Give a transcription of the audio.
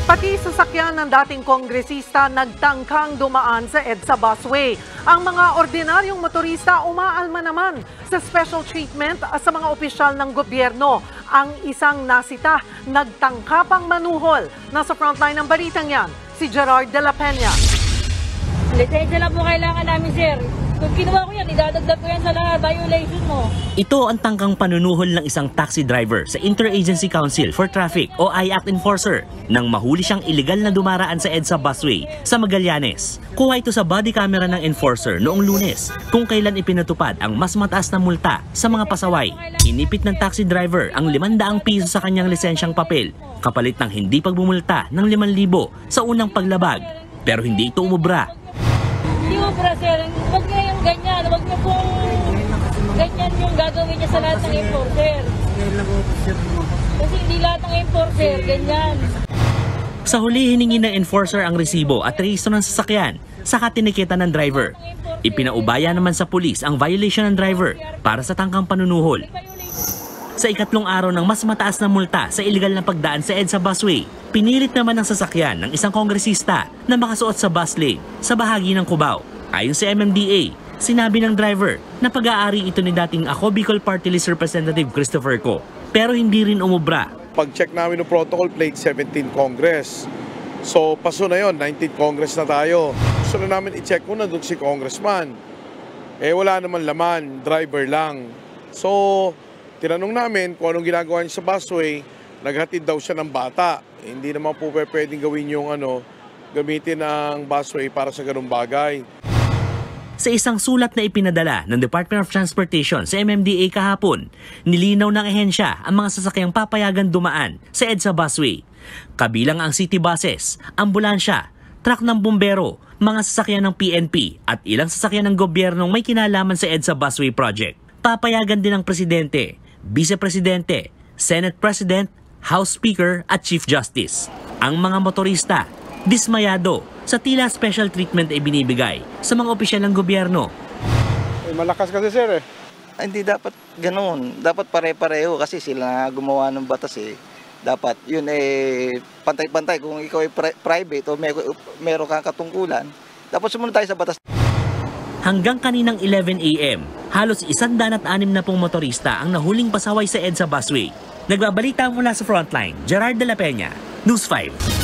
Pati sasakyan ng dating kongresista nagtangkang dumaan sa EDSA busway. Ang mga ordinaryong motorista umaalma naman sa special treatment sa mga opisyal ng gobyerno. Ang isang nasita nagtangka pang manuhol. Nasa frontline ng balitang yan, si Gerard de la Peña. Lisensya lang po kailangan namin, sir. Kung kinuha ko yan, idadagdag ko yan sa violation mo. Ito ang tangkang panunuhol ng isang taxi driver sa Interagency Council for Traffic o IACT enforcer nang mahuli siyang iligal na dumaraan sa EDSA busway sa Magallanes. Kuha ito sa body camera ng enforcer noong Lunes kung kailan ipinatupad ang mas mataas na multa sa mga pasaway. Inipit ng taxi driver ang 500 piso sa kanyang lisensyang papel kapalit ng hindi pagbumulta ng 5,000 sa unang paglabag. Pero hindi ito umubra. Hindi umubra, sir. Huwag niya yung ganyan. Huwag niya pong ganyan yung gagawin niya sa lahat ng enforcer. Kasi hindi lahat ng enforcer, ganyan. Sa huli, hiningi ng enforcer ang resibo at rehistro ng sasakyan, saka tinikitan ng driver. Ipinaubaya naman sa pulis ang violation ng driver para sa tangkang panunuhol. Sa ikatlong araw ng mas mataas na multa sa iligal na pagdaan sa EDSA busway, pinilit naman ng sasakyan ng isang kongresista na makasuot sa bus lane sa bahagi ng Cubao. Ayon sa MMDA, sinabi ng driver na pag-aari ito ni dating Ako Bicol Party List Representative Christopher Co. Pero hindi rin umubra. Pag-check namin ng protocol plate, 17 Congress. So paso na yon, 19 Congress na tayo. Gusto na namin i-check kung nandun si Congressman. Wala naman laman, driver lang. So tinanong namin kung anong ginagawa niya sa busway, naghatid daw siya ng bata. Hindi naman po pwedeng gawin yung gamitin ang busway para sa ganung bagay. Sa isang sulat na ipinadala ng Department of Transportation sa MMDA kahapon, nilinaw ng ahensya ang mga sasakyang papayagan dumaan sa EDSA busway. Kabilang ang city buses, ambulansya, truck ng bumbero, mga sasakyan ng PNP at ilang sasakyan ng gobyernong may kinalaman sa EDSA busway project. Papayagan din ng presidente, vice-presidente, Senate President, House Speaker at Chief Justice. Ang mga motorista, dismayado sa tila special treatment ay binibigay sa mga opisyal ng gobyerno. Malakas kasi sir Hindi dapat ganoon. Dapat pare-pareho kasi sila gumawa ng batas Dapat yun pantay-pantay. Kung ikaw ay private o meron kang katungkulan, dapat sumunod tayo sa batas. Hanggang kaninang 11 AM, halos 160 motorista ang nahuling pasaway sa EDSA busway. Nagbabalita mula sa frontline, Gerard de la Peña, News 5.